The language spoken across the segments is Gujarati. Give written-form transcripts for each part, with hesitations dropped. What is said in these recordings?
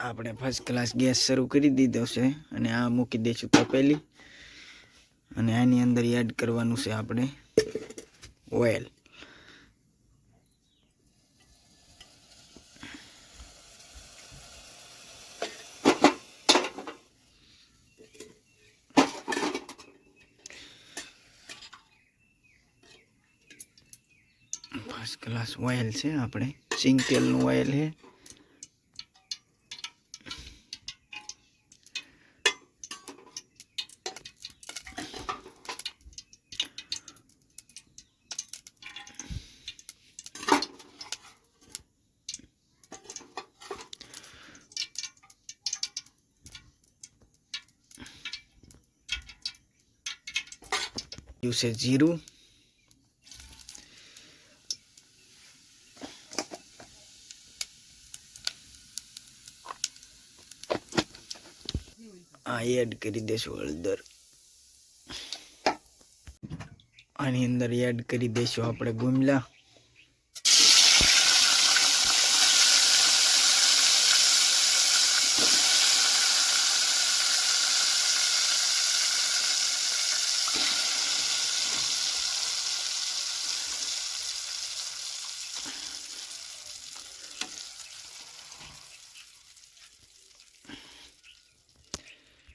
આપણે ફર્સ્ટ ક્લાસ ગેસ શરૂ કરી દીધો છે અને આ મૂકી દઈશું તપેલી અને આની અંદર એડ કરવાનું છે આપણે ઓઇલ. ફર્સ્ટ ક્લાસ ઓઇલ છે, આપણે સિંગ તેલનું ઓઇલ છે. છે જીરું, આ એડ કરી દેશું હળદર. આની અંદર એડ કરી દઈશું આપણે ગુમલા.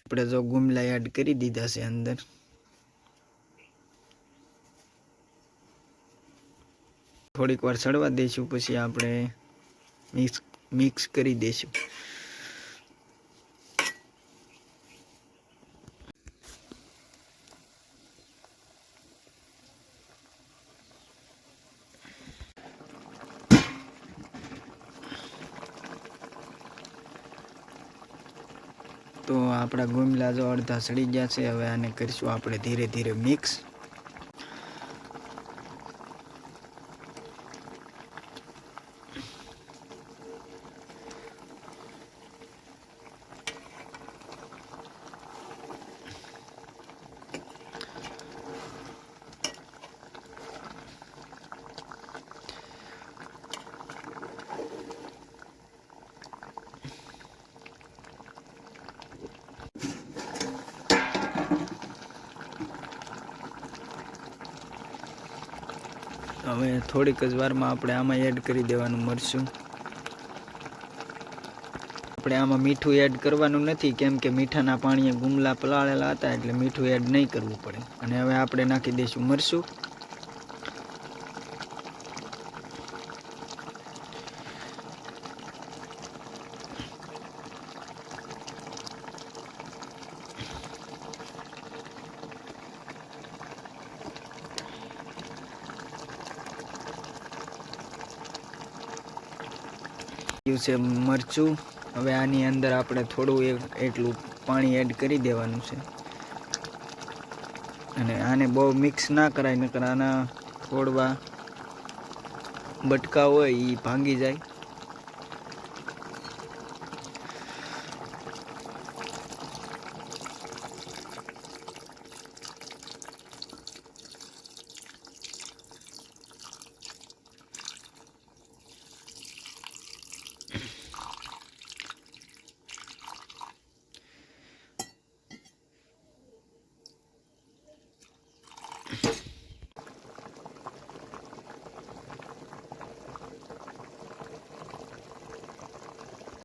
આપણે જો ગુમલા એડ કરી દીધા છે અંદર. થોડીક વાર સડવા દઈશું, પછી આપણે મિક્સ કરી દઈશું. તો આપણા ગુમલા જો અડધા સડી ગયા છે. હવે આને કરીશું આપણે ધીરે ધીરે મિક્સ. હવે થોડીક જ વારમાં આપણે આમાં એડ કરી દેવાનું મરચું. આપણે આમાં મીઠું એડ કરવાનું નથી, કેમ કે મીઠાના પાણીએ ગુમલા પલાળેલા હતા, એટલે મીઠું એડ નહીં કરવું પડે. અને હવે આપણે નાખી દઈશું મરચું. છે મરચું. હવે આની અંદર આપણે થોડું એટલું પાણી એડ કરી દેવાનું છે અને આને બહુ મિક્સ ના કરાય, નકર આના થોડવા બટકા હોય એ ભાંગી જાય.